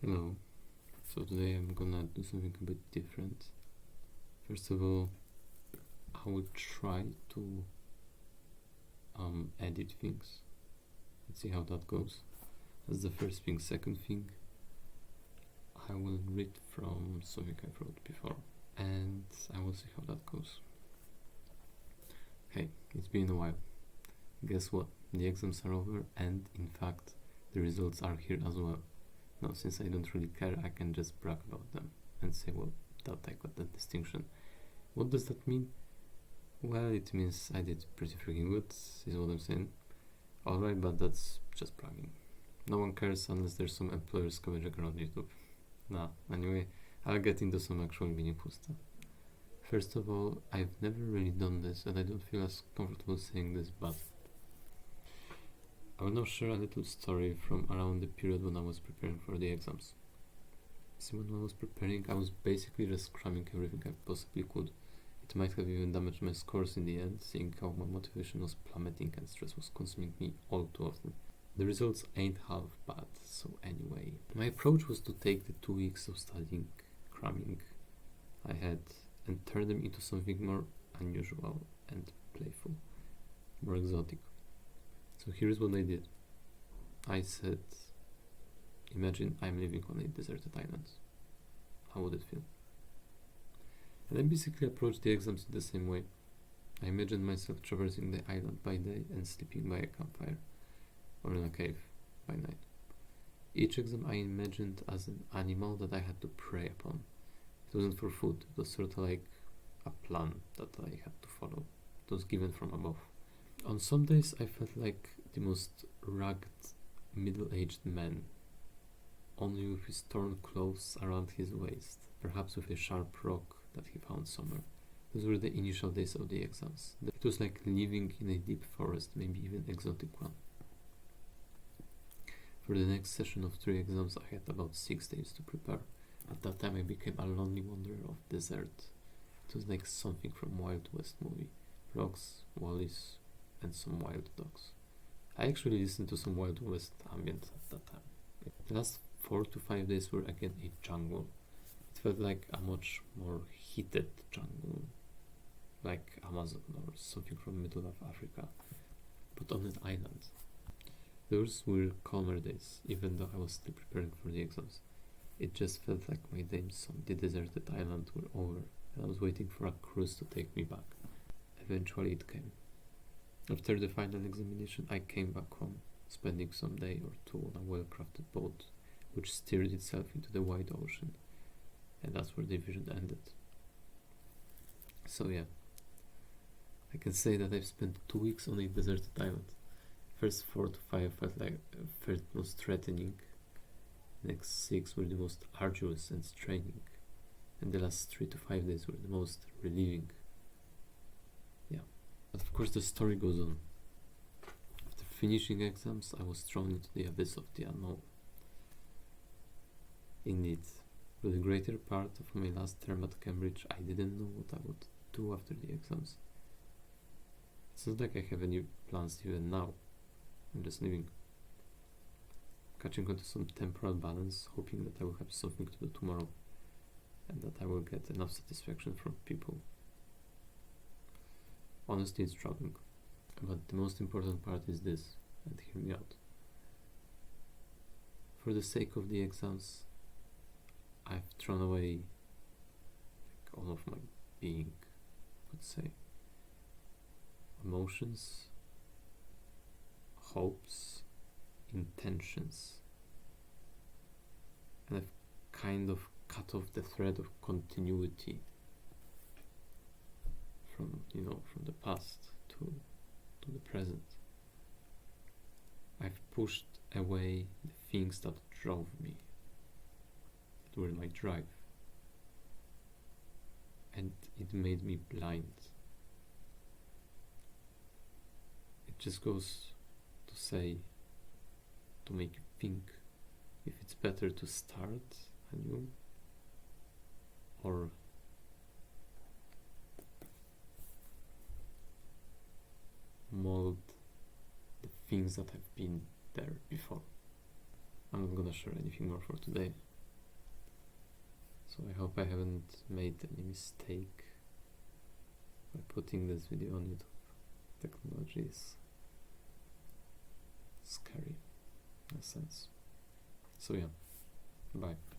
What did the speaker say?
Hello. So today I'm gonna do something a bit different. First of all, I will try to edit things. Let's see how that goes. That's the first thing. Second thing, I will read from something I wrote before, and I will see how that goes. Hey, it's been a while. Guess what? The exams are over, and in fact, the results are here as well. Now, since I don't really care, I can just brag about them and say, well, that I got that distinction. What does that mean? Well, it means I did pretty freaking good, is what I'm saying. Alright, but that's just bragging. No one cares unless there's some employers scavenging around YouTube. Nah, anyway, I'll get into some actual meaningful stuff. First of all, I've never really done this, and I don't feel as comfortable saying this, but I will now share a little story from around the period when I was preparing for the exams. See, when I was preparing, I was basically just cramming everything I possibly could. It might have even damaged my scores in the end, seeing how my motivation was plummeting and stress was consuming me all too often. The results ain't half bad, so anyway. My approach was to take the 2 weeks of studying, cramming I had, and turn them into something more unusual and playful, more exotic. So here's what I did. I said, imagine I'm living on a deserted island. How would it feel? And I basically approached the exams in the same way. I imagined myself traversing the island by day and sleeping by a campfire, or in a cave by night. Each exam I imagined as an animal that I had to prey upon. It wasn't for food, it was sort of like a plan that I had to follow. It was given from above. On some days I felt like the most rugged, middle-aged man, only with his torn clothes around his waist, perhaps with a sharp rock that he found somewhere. Those were the initial days of the exams. It was like living in a deep forest, maybe even exotic one. For the next session of 3 exams, I had about 6 days to prepare. At that time, I became a lonely wanderer of desert. It was like something from Wild West movie. Rocks, valleys, and some wild dogs. I actually listened to some Wild West ambient at that time. The last 4 to 5 days were again a jungle. It felt like a much more heated jungle, like Amazon or something from the middle of Africa, but on an island. Those were calmer days, even though I was still preparing for the exams. It just felt like my days on the deserted island were over, and I was waiting for a cruise to take me back. Eventually it came. After the final examination, I came back home, spending some day or two on a well-crafted boat, which steered itself into the wide ocean, and that's where the vision ended. So yeah, I can say that I've spent 2 weeks on a deserted island. First 4 to 5 felt most threatening, next 6 were the most arduous and straining, and the last 3 to 5 days were the most relieving. Yeah, but of course the story goes on. After finishing exams, I was thrown into the abyss of the unknown. Indeed, for the greater part of my last term at Cambridge, I didn't know what I would do after the exams. It's not like I have any plans even now. I'm just living, catching onto some temporal balance, hoping that I will have something to do tomorrow, and that I will get enough satisfaction from people. Honestly, it's troubling. But the most important part is this, and hear me out. For the sake of the exams, I've thrown away all of my being, let's say. Emotions, hopes, intentions. And I've kind of cut off the thread of continuity from the past to the present. I've pushed away the things that drove me, that were my drive, and it made me blind. It just goes to say, to make you think if it's better to start anew or mold the things that have been there before. I'm not gonna share anything more for today. So I hope I haven't made any mistake by putting this video on YouTube. Technology is scary in a sense. So yeah, bye.